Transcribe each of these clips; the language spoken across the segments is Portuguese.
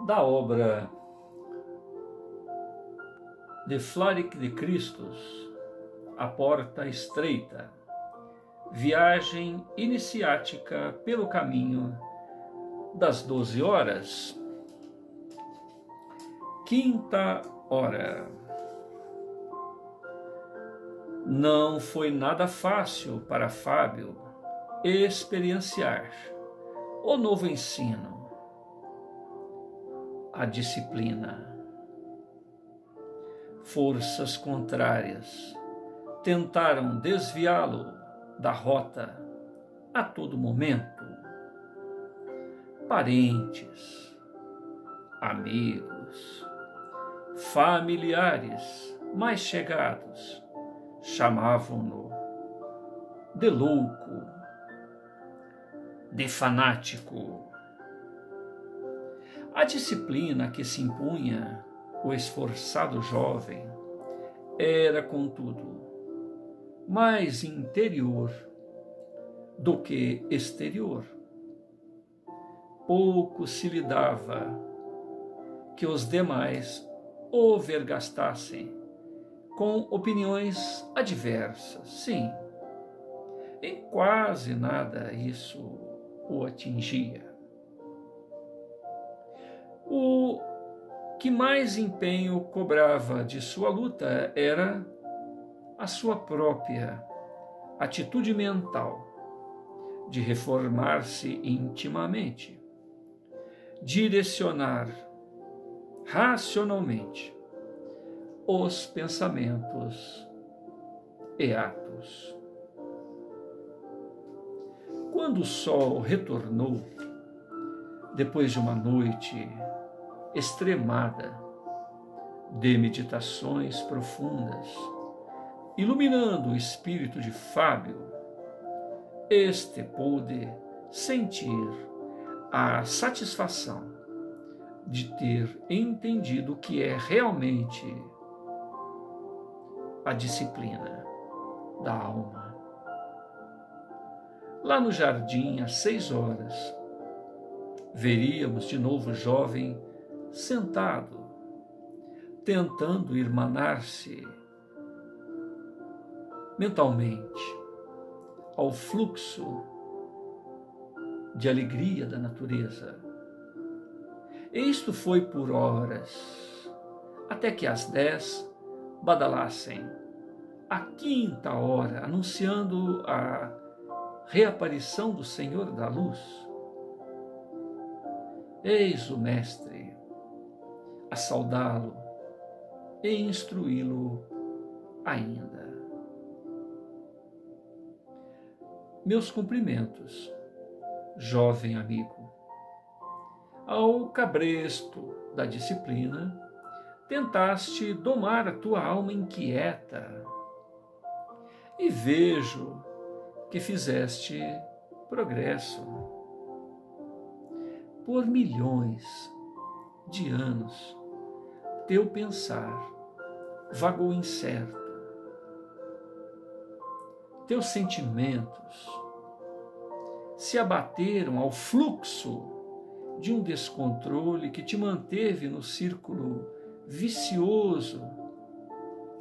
da obra de Floric de Christus, A Porta Estreita, viagem iniciática pelo caminho das 12 horas. Quinta hora. Não foi nada fácil para Fábio experienciar o novo ensino, a disciplina. Forças contrárias tentaram desviá-lo da rota a todo momento. Parentes, amigos, familiares mais chegados chamavam-no de louco, de fanático. A disciplina que se impunha o esforçado jovem era, contudo, mais interior do que exterior. Pouco se lhe dava que os demais o vergastassem com opiniões adversas. Sim, em quase nada isso o atingia. O que mais empenho cobrava de sua luta era a sua própria atitude mental de reformar-se intimamente, direcionar racionalmente os pensamentos e atos. Quando o sol retornou, depois de uma noite extremada de meditações profundas, iluminando o espírito de Fábio, este pôde sentir a satisfação de ter entendido o que é realmente a disciplina da alma. Lá no jardim, às 6 horas, veríamos de novo o jovem sentado, tentando irmanar-se mentalmente ao fluxo de alegria da natureza. E isto foi por horas, até que às 10 badalassem a quinta hora, anunciando a reaparição do Senhor da Luz. Eis o Mestre a saudá-lo e instruí-lo ainda. Meus cumprimentos, jovem amigo. Ao cabresto da disciplina, tentaste domar a tua alma inquieta, e vejo que fizeste progresso. Por milhões de anos, teu pensar vagou incerto. Teus sentimentos se abateram ao fluxo de um descontrole que te manteve no círculo vicioso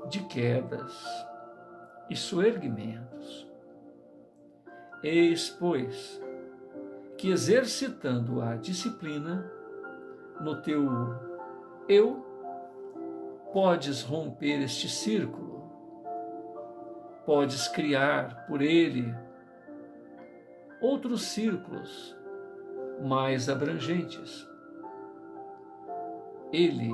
de quedas e soerguimentos. Eis, pois, que exercitando a disciplina no teu eu, podes romper este círculo, podes criar por ele outros círculos mais abrangentes. Ele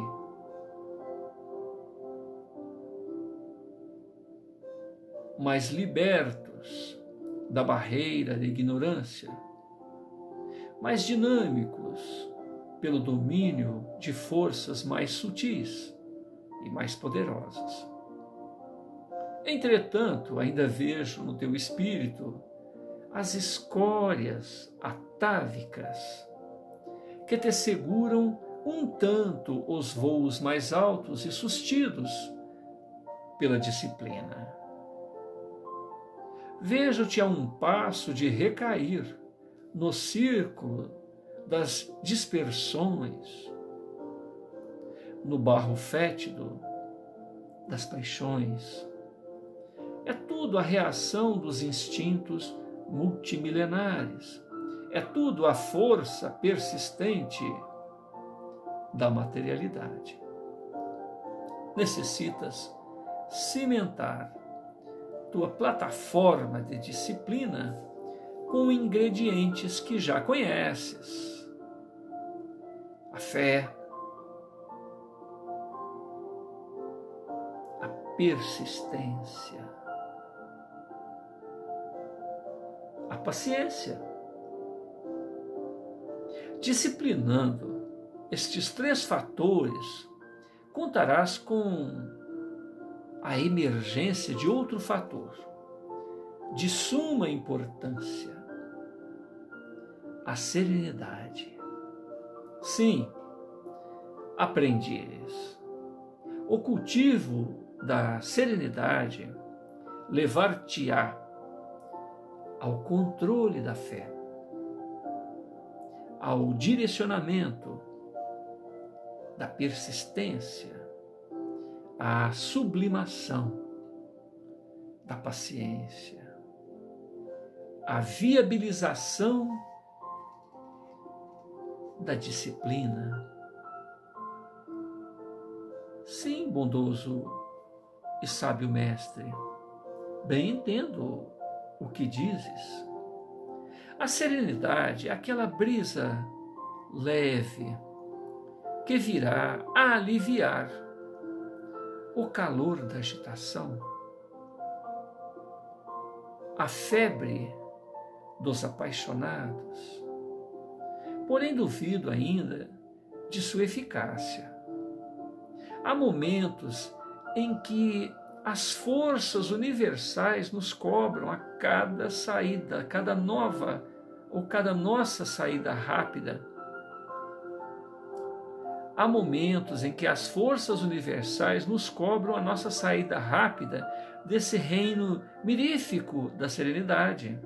mais libertos da barreira da ignorância, mais dinâmicos pelo domínio de forças mais sutis e mais poderosas. Entretanto, ainda vejo no teu espírito as escórias atávicas que te seguram um tanto os voos mais altos e sustidos pela disciplina. Vejo-te a um passo de recair no círculo das dispersões no barro fétido das paixões. É tudo a reação dos instintos multimilenares. É tudo a força persistente da materialidade. Necessitas cimentar tua plataforma de disciplina com ingredientes que já conheces: a fé, a persistência, a paciência. Disciplinando estes 3 fatores, contarás com a emergência de outro fator de suma importância: a serenidade. Sim, aprendiz, o cultivo da serenidade levar-te-á ao controle da fé, ao direcionamento da persistência, à sublimação da paciência, à viabilização da disciplina. Sim, bondoso e sábio mestre, bem entendo o que dizes. A serenidade é aquela brisa leve que virá a aliviar o calor da agitação, a febre dos apaixonados. Porém, duvido ainda de sua eficácia. Há momentos em que as forças universais nos cobram a cada saída, a cada nova ou cada nossa saída rápida. Há momentos em que as forças universais nos cobram a nossa saída rápida desse reino mirífico da serenidade.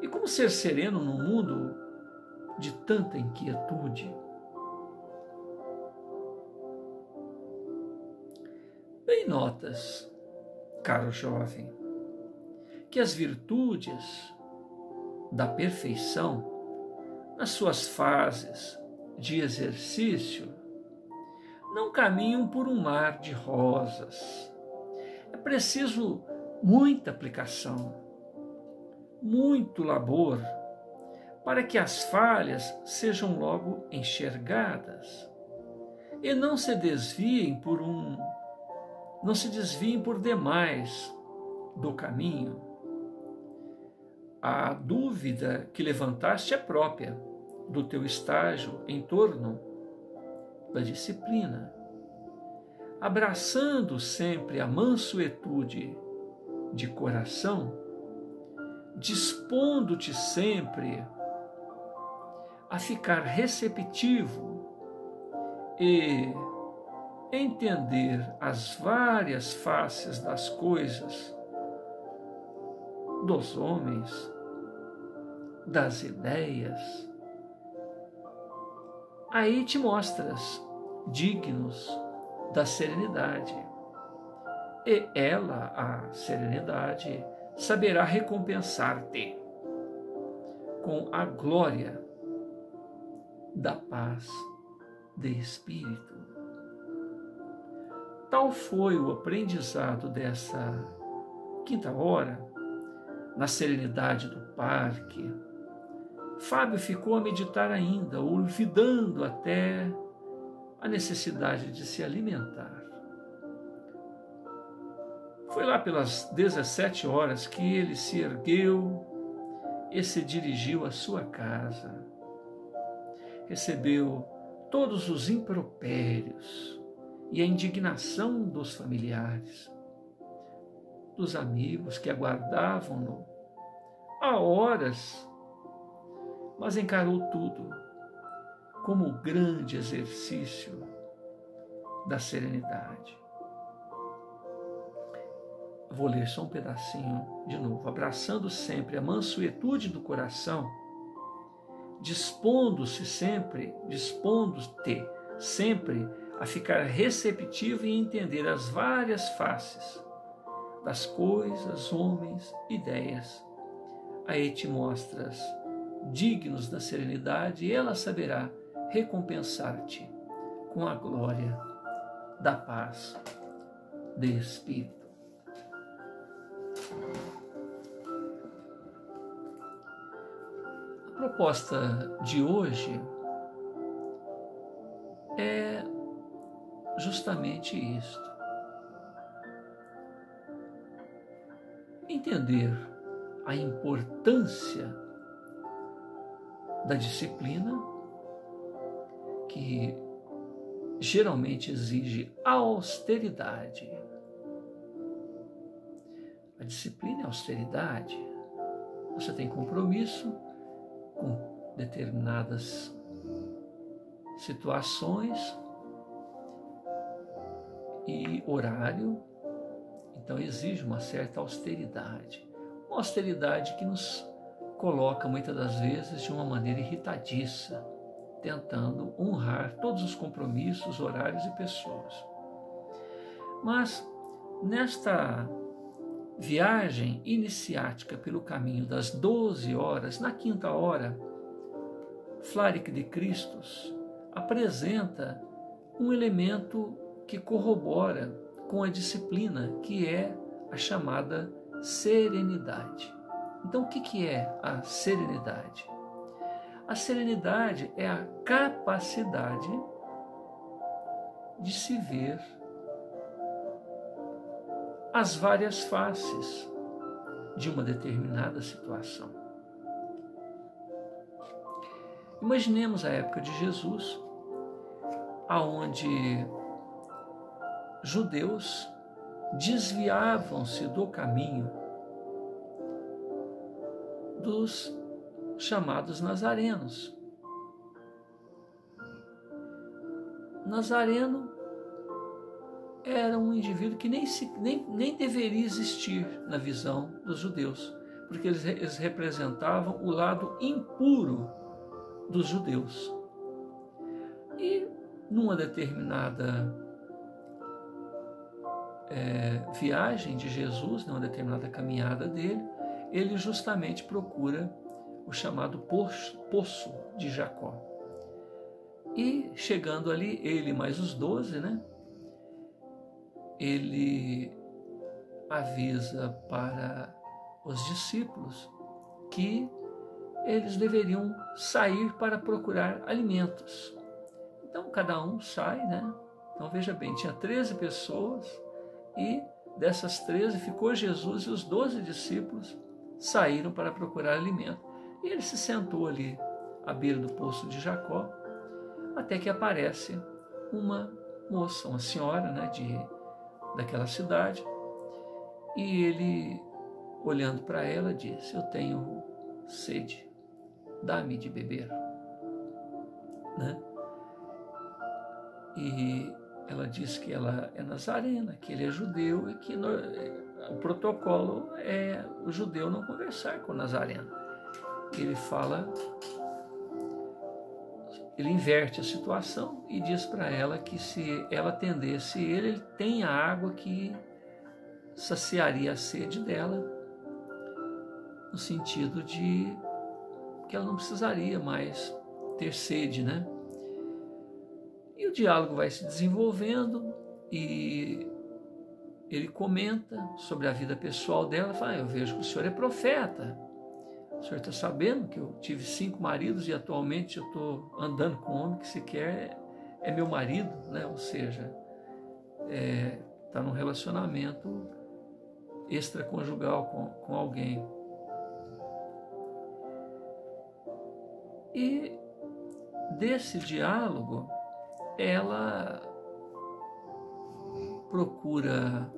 E como ser sereno num mundo de tanta inquietude? Bem notas, caro jovem, que as virtudes da perfeição, nas suas fases de exercício, não caminham por um mar de rosas. É preciso muita aplicação, muito labor, para que as falhas sejam logo enxergadas e não se desviem por demais do caminho. A dúvida que levantaste é própria do teu estágio em torno da disciplina, abraçando sempre a mansuetude de coração, dispondo-te sempre a ficar receptivo e entender as várias faces das coisas, dos homens, das ideias. Aí te mostras dignos da serenidade, e ela, a serenidade, saberá recompensar-te com a glória da paz de espírito. Tal foi o aprendizado dessa quinta hora, na serenidade do parque. Fábio ficou a meditar ainda, olvidando até a necessidade de se alimentar. Foi lá pelas 17 horas que ele se ergueu e se dirigiu à sua casa. Recebeu todos os impropérios e a indignação dos familiares, dos amigos que aguardavam-no há horas, mas encarou tudo como o grande exercício da serenidade. Vou ler só um pedacinho de novo. Abraçando sempre a mansuetude do coração, dispondo-te sempre a ficar receptivo e entender as várias faces das coisas, homens, ideias. Aí te mostras dignos da serenidade e ela saberá recompensar-te com a glória da paz de espírito. A proposta de hoje é justamente isto. Entender a importância da disciplina, que geralmente exige austeridade. A disciplina é austeridade. Você tem compromisso com determinadas situações e horário, então exige uma certa austeridade. Uma austeridade que nos coloca muitas das vezes de uma maneira irritadiça, tentando honrar todos os compromissos, horários e pessoas. Mas nesta viagem iniciática pelo caminho das 12 horas, na quinta hora, Flaric de Christus apresenta um elemento que corrobora com a disciplina, que é a chamada serenidade. Então, o que é a serenidade? A serenidade é a capacidade de se ver as várias faces de uma determinada situação. Imaginemos a época de Jesus, aonde judeus desviavam-se do caminho dos chamados nazarenos. Nazareno era um indivíduo que nem deveria existir na visão dos judeus, porque eles representavam o lado impuro dos judeus. E numa determinada viagem de Jesus, numa determinada caminhada dele, ele justamente procura o chamado Poço de Jacó. E chegando ali, ele mais os 12, ele avisa para os discípulos que eles deveriam sair para procurar alimentos. Então cada um sai, Então veja bem, tinha 13 pessoas e dessas 13 ficou Jesus e os 12 discípulos saíram para procurar alimento. E ele se sentou ali à beira do Poço de Jacó, até que aparece uma moça, uma senhora daquela cidade, e ele, olhando para ela, disse: eu tenho sede, dá-me de beber. E ela diz que ela é nazarena, que ele é judeu e que o protocolo é o judeu não conversar com o nazareno. Ele inverte a situação e diz para ela que se ela atendesse ele tem a água que saciaria a sede dela, no sentido de que ela não precisaria mais ter sede, E o diálogo vai se desenvolvendo e ele comenta sobre a vida pessoal dela, fala: eu vejo que o senhor é profeta, o senhor está sabendo que eu tive 5 maridos e atualmente eu estou andando com um homem que sequer é meu marido, Ou seja, está num relacionamento extraconjugal com alguém. E desse diálogo, ela procura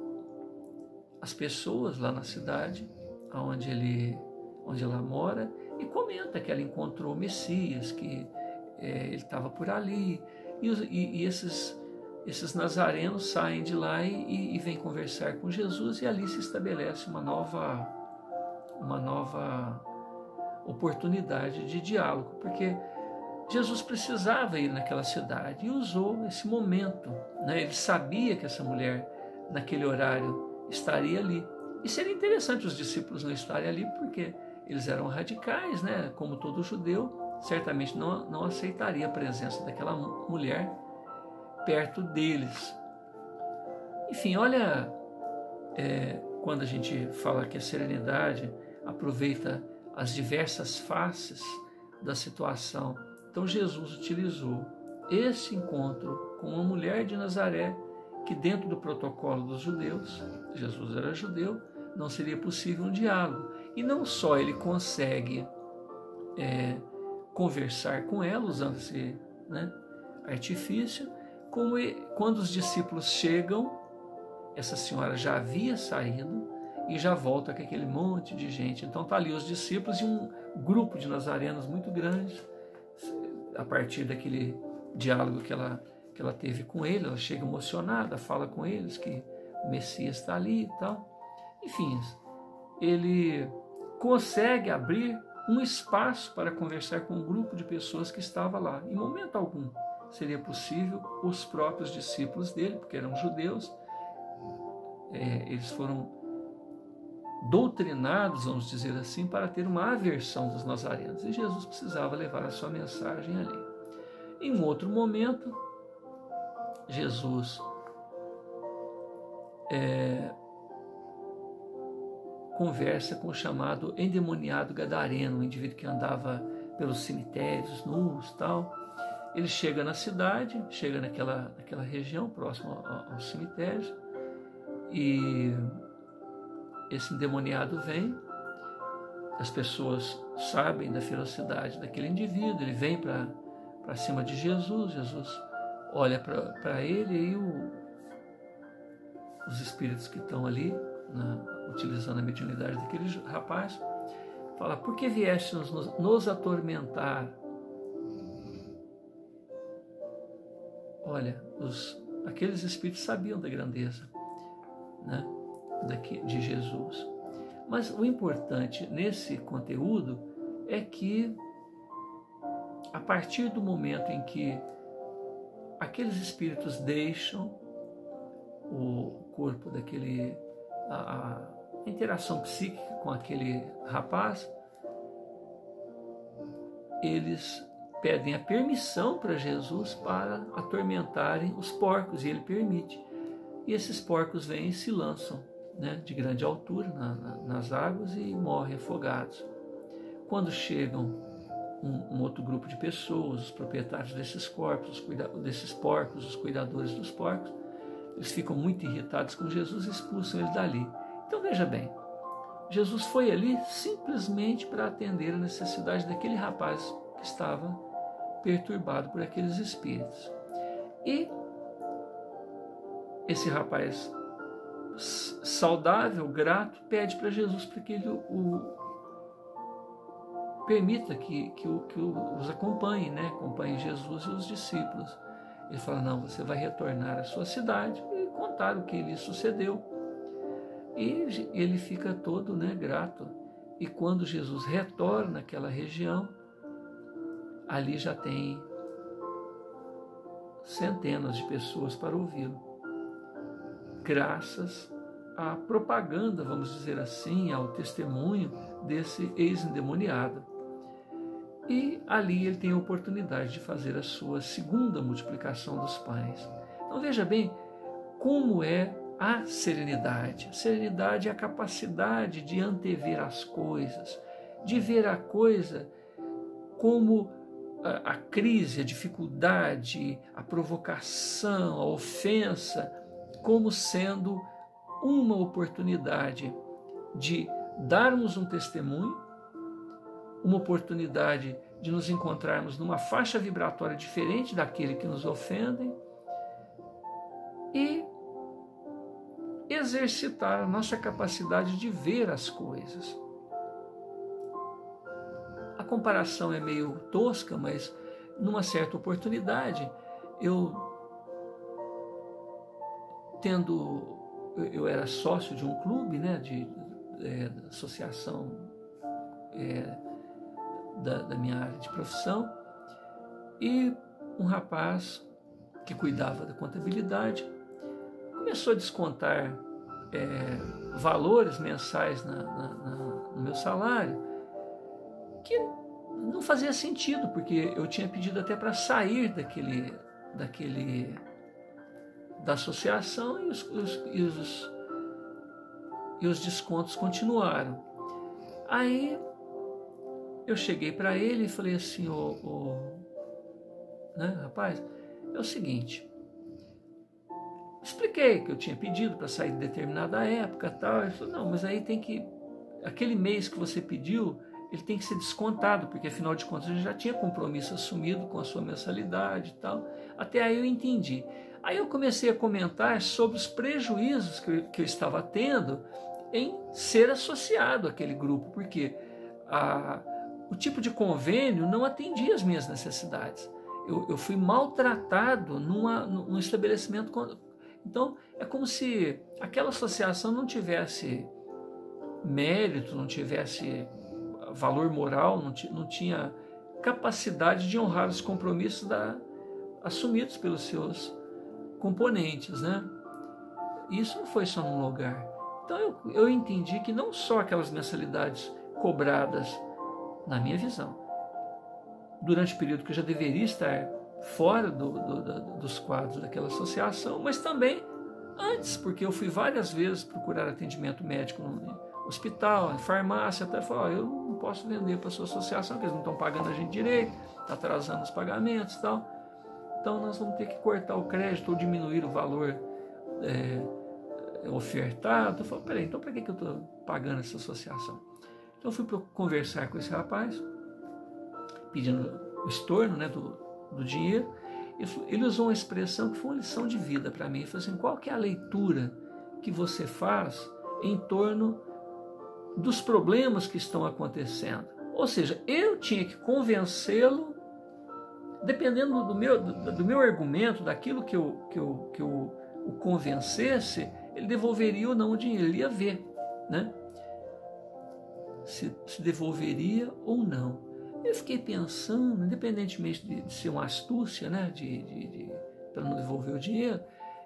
as pessoas lá na cidade, onde ela mora, e comenta que ela encontrou o Messias, que ele estava por ali, e esses nazarenos saem de lá e vêm conversar com Jesus, e ali se estabelece uma nova oportunidade de diálogo, porque Jesus precisava ir naquela cidade e usou esse momento, né? Ele sabia que essa mulher, naquele horário, estaria ali. E seria interessante os discípulos não estarem ali, porque eles eram radicais, né? Como todo judeu, certamente não aceitaria a presença daquela mulher perto deles. Enfim, olha, quando a gente fala que a serenidade aproveita as diversas faces da situação. Então Jesus utilizou esse encontro com uma mulher de Nazaré, que dentro do protocolo dos judeus, Jesus era judeu, não seria possível um diálogo. E não só ele consegue conversar com ela, usando esse artifício, como quando os discípulos chegam, essa senhora já havia saído e já volta com aquele monte de gente. Então está ali os discípulos e um grupo de nazarenos muito grande. A partir daquele diálogo que ela teve com ele, ela chega emocionada, fala com eles que o Messias está ali e tal. Enfim, ele consegue abrir um espaço para conversar com um grupo de pessoas que estava lá. Em momento algum seria possível os próprios discípulos dele, porque eram judeus, eles foram doutrinados, vamos dizer assim, para ter uma aversão dos nazarenos. E Jesus precisava levar a sua mensagem ali. Em um outro momento, Jesus conversa com o chamado endemoniado gadareno, um indivíduo que andava pelos cemitérios nus e tal. Ele chega na cidade, chega naquela região próxima aos cemitérios, e esse endemoniado vem. As pessoas sabem da ferocidade daquele indivíduo, ele vem para cima de Jesus. Jesus olha para ele, e aí os espíritos que estão ali, utilizando a mediunidade daquele rapaz, fala: por que vieste nos atormentar? Olha, aqueles espíritos sabiam da grandeza, né, de Jesus. Mas o importante nesse conteúdo é que, a partir do momento em que aqueles espíritos deixam o corpo a interação psíquica com aquele rapaz, eles pedem a permissão para Jesus para atormentarem os porcos, e ele permite. E esses porcos vêm e se lançam, de grande altura nas águas e morrem afogados. Quando chegam um outro grupo de pessoas, os proprietários desses porcos, os cuidadores dos porcos, eles ficam muito irritados com Jesus e expulsam ele dali. Então veja bem, Jesus foi ali simplesmente para atender a necessidade daquele rapaz que estava perturbado por aqueles espíritos. E esse rapaz saudável, grato, pede para Jesus para que ele permita que os acompanhe, acompanhe Jesus e os discípulos. Ele fala: não, você vai retornar à sua cidade e contar o que lhe sucedeu. E ele fica todo grato. E quando Jesus retorna àquela região, ali já tem centenas de pessoas para ouvi-lo, graças à propaganda, vamos dizer assim, ao testemunho desse ex-endemoniado. E ali ele tem a oportunidade de fazer a sua segunda multiplicação dos pães. Então veja bem como é a serenidade. A serenidade é a capacidade de antever as coisas, de ver a coisa como a crise, a dificuldade, a provocação, a ofensa, como sendo uma oportunidade de darmos um testemunho, uma oportunidade de nos encontrarmos numa faixa vibratória diferente daquele que nos ofendem e exercitar a nossa capacidade de ver as coisas. A comparação é meio tosca, mas numa certa oportunidade, eu era sócio de um clube, da associação da minha área de profissão, E um rapaz que cuidava da contabilidade começou a descontar valores mensais no meu salário que não fazia sentido, porque eu tinha pedido até para sair da associação e os descontos continuaram. Aí eu cheguei para ele e falei assim, rapaz, é o seguinte, expliquei que eu tinha pedido para sair de determinada época e tal. Ele falou, não, mas aí tem que, aquele mês que você pediu, ele tem que ser descontado, porque afinal de contas ele já tinha compromisso assumido com a sua mensalidade e tal. Até aí eu entendi. Aí eu comecei a comentar sobre os prejuízos que eu estava tendo em ser associado àquele grupo, porque o tipo de convênio não atendia as minhas necessidades. Eu fui maltratado num estabelecimento. Então, é como se aquela associação não tivesse mérito, não tivesse valor moral, não tinha capacidade de honrar os compromissos assumidos pelos seus componentes, né? Isso não foi só num lugar. Então, eu entendi que não só aquelas mensalidades cobradas, na minha visão, durante o período que eu já deveria estar fora dos quadros daquela associação, mas também antes, porque eu fui várias vezes procurar atendimento médico no hospital, em farmácia, até falar, eu não posso vender para a sua associação, porque eles não estão pagando a gente direito, está atrasando os pagamentos e tal. Então nós vamos ter que cortar o crédito ou diminuir o valor ofertado. Eu falei, peraí, então para que eu estou pagando essa associação? Então eu fui conversar com esse rapaz, pedindo o estorno, né, do dinheiro. Ele usou uma expressão que foi uma lição de vida para mim. Ele falou assim, qual que é a leitura que você faz em torno dos problemas que estão acontecendo? Ou seja, eu tinha que convencê-lo, dependendo do meu argumento, daquilo que eu o convencesse, ele devolveria ou não o dinheiro. Ele ia ver, né? Se devolveria ou não. Eu fiquei pensando, independentemente de ser uma astúcia, né, para não devolver o dinheiro,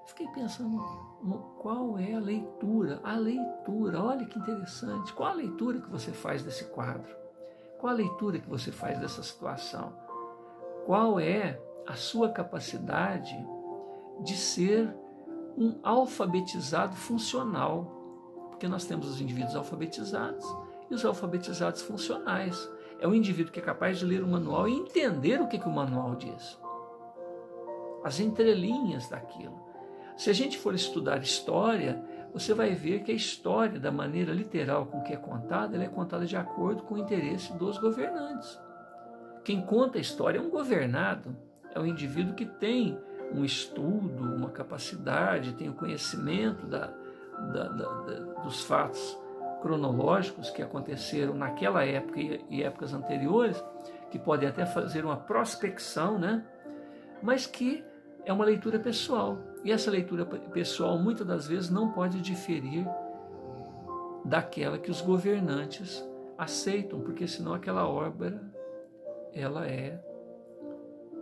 fiquei pensando qual é a leitura. A leitura, olha que interessante. Qual a leitura que você faz desse quadro? Qual a leitura que você faz dessa situação? Qual é a sua capacidade de ser um alfabetizado funcional? Porque nós temos os indivíduos alfabetizados e os alfabetizados funcionais. É um indivíduo que é capaz de ler o manual e entender o que o manual diz. As entrelinhas daquilo. Se a gente for estudar história, você vai ver que a história, da maneira literal com que é contada, ela é contada de acordo com o interesse dos governantes. Quem conta a história é um governado, é um indivíduo que tem um estudo, uma capacidade, tem o conhecimento dos fatos cronológicos que aconteceram naquela época e épocas anteriores, que podem até fazer uma prospecção, né? Mas que é uma leitura pessoal. E essa leitura pessoal, muitas das vezes, não pode diferir daquela que os governantes aceitam, porque senão aquela obra ela é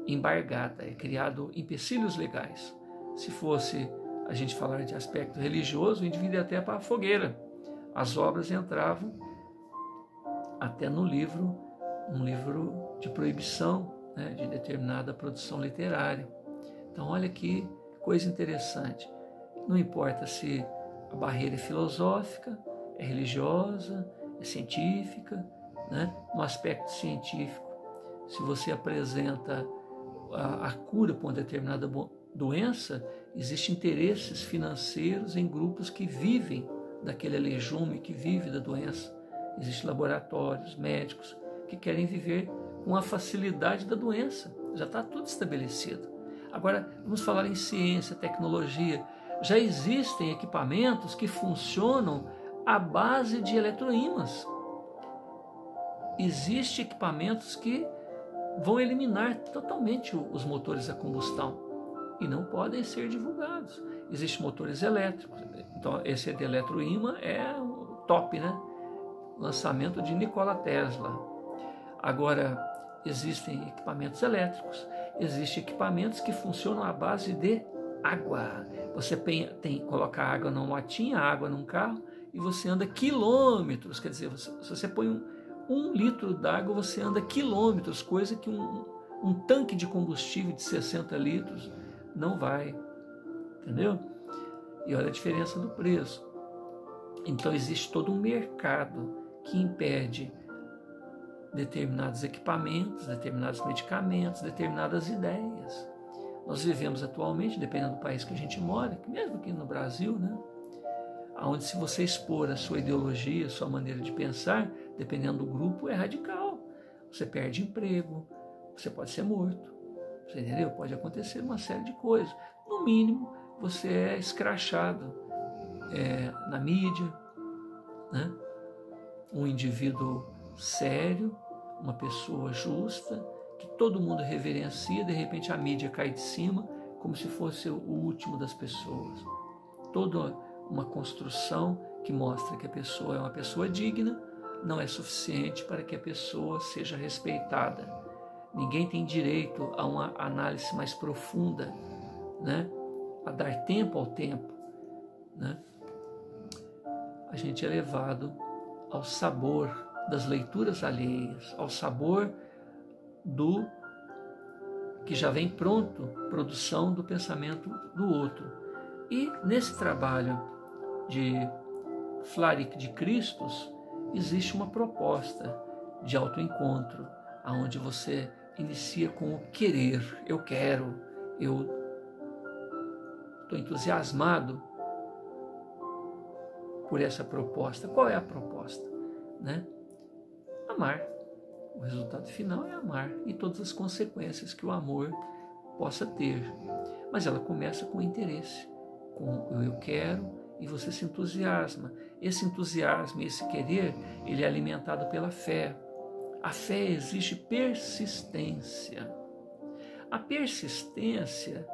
embargada, é criado empecilhos legais. Se fosse a gente falar de aspecto religioso, o indivíduo ia até para a fogueira. As obras entravam até um livro de proibição, né, de determinada produção literária. Então, olha que coisa interessante. Não importa se a barreira é filosófica, é religiosa, é científica, né? No aspecto científico, se você apresenta a cura para uma determinada doença, existem interesses financeiros em grupos que vivem daquele legume, que vive da doença. Existem laboratórios, médicos, que querem viver com a facilidade da doença. Já está tudo estabelecido. Agora, vamos falar em ciência, tecnologia. Já existem equipamentos que funcionam à base de eletroímãs. Existem equipamentos que vão eliminar totalmente os motores a combustão e não podem ser divulgados. Existem motores elétricos. Então, esse de eletroímã é o top, né? Lançamento de Nikola Tesla. Agora, existem equipamentos elétricos. Existem equipamentos que funcionam à base de água. Você coloca água numa motinha, água num carro, e você anda quilômetros. Quer dizer, se você põe um litro d'água, você anda quilômetros, coisa que um tanque de combustível de 60 litros não vai. Entendeu? E olha a diferença do preço. Então existe todo um mercado que impede determinados equipamentos, determinados medicamentos, determinadas ideias. Nós vivemos atualmente, dependendo do país que a gente mora, mesmo aqui no Brasil, né? Onde se você expor a sua ideologia, a sua maneira de pensar, dependendo do grupo, é radical. Você perde emprego, você pode ser morto, você entendeu? Pode acontecer uma série de coisas. No mínimo, você é escrachado na mídia, né? Um indivíduo sério, uma pessoa justa, que todo mundo reverencia, de repente a mídia cai de cima, como se fosse o último das pessoas. Toda uma construção que mostra que a pessoa é uma pessoa digna, não é suficiente para que a pessoa seja respeitada. Ninguém tem direito a uma análise mais profunda, né? A dar tempo ao tempo, né? A gente é levado ao sabor das leituras alheias, ao sabor do que já vem pronto, produção do pensamento do outro. E nesse trabalho de Flaric de Christus, existe uma proposta de autoencontro, onde você inicia com o querer. Eu quero, eu estou entusiasmado por essa proposta. Qual é a proposta? Né? Amar. O resultado final é amar e todas as consequências que o amor possa ter. Mas ela começa com interesse, com o eu quero, e você se entusiasma. Esse entusiasmo, esse querer, ele é alimentado pela fé. A fé exige persistência. A persistência,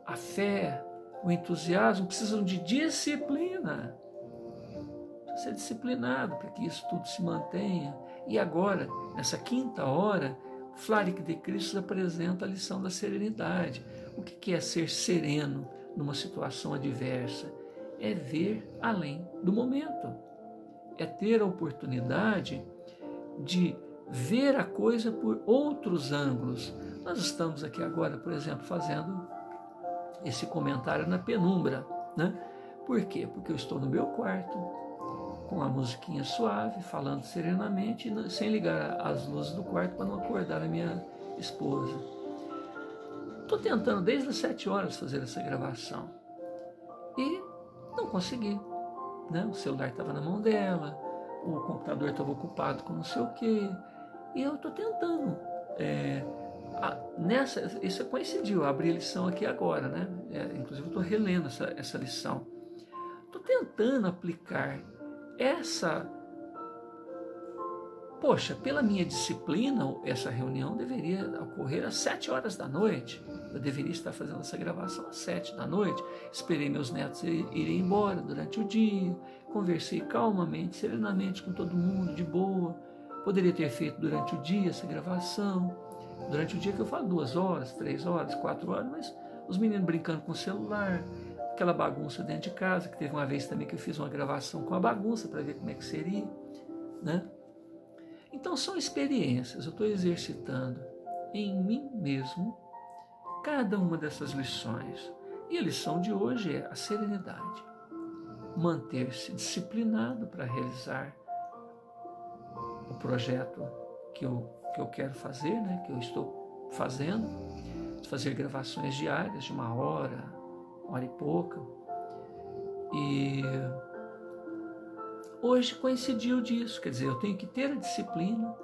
a fé, o entusiasmo precisam de disciplina. Precisa ser disciplinado para que isso tudo se mantenha. E agora, nessa quinta hora, Flaric de Christus apresenta a lição da serenidade. O que é ser sereno numa situação adversa? É ver além do momento. É ter a oportunidade de ver a coisa por outros ângulos. Nós estamos aqui agora, por exemplo, fazendo esse comentário na penumbra, né? Por quê? Porque eu estou no meu quarto, com a musiquinha suave, falando serenamente, sem ligar as luzes do quarto para não acordar a minha esposa. Estou tentando desde as 7 horas fazer essa gravação e não consegui, né? O celular estava na mão dela, o computador estava ocupado com não sei o quê, e eu estou tentando. Isso coincidiu, eu abri a lição aqui agora, né? Inclusive eu estou relendo essa lição. Estou tentando aplicar Poxa, pela minha disciplina, essa reunião deveria ocorrer às 7 horas da noite. Eu deveria estar fazendo essa gravação às 7 da noite. Esperei meus netos irem embora durante o dia. Conversei calmamente, serenamente com todo mundo, de boa. Poderia ter feito durante o dia essa gravação. Durante o dia que eu falo 2 horas, 3 horas, 4 horas, mas os meninos brincando com o celular, aquela bagunça dentro de casa, que teve uma vez também que eu fiz uma gravação com a bagunça para ver como é que seria, né? Então são experiências, eu estou exercitando em mim mesmo cada uma dessas lições. E a lição de hoje é a serenidade. Manter-se disciplinado para realizar o projeto que eu quero fazer, né? Que eu estou fazendo, fazer gravações diárias de 1 hora, 1 hora e pouca. E hoje coincidiu disso, quer dizer, eu tenho que ter a disciplina,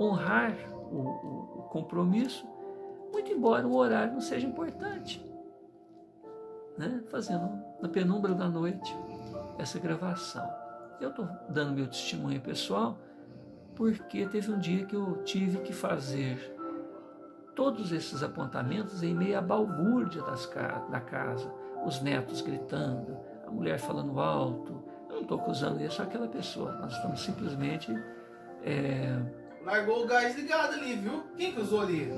honrar o compromisso, muito embora o horário não seja importante, né? Fazendo na penumbra da noite essa gravação. Eu estou dando meu testemunho pessoal porque teve um dia que eu tive que fazer todos esses apontamentos em meio à balbúrdia da casa, os netos gritando, a mulher falando alto. Eu não estou acusando isso, só aquela pessoa. Nós estamos simplesmente... Largou o gás ligado ali, viu? Quem que usou ali?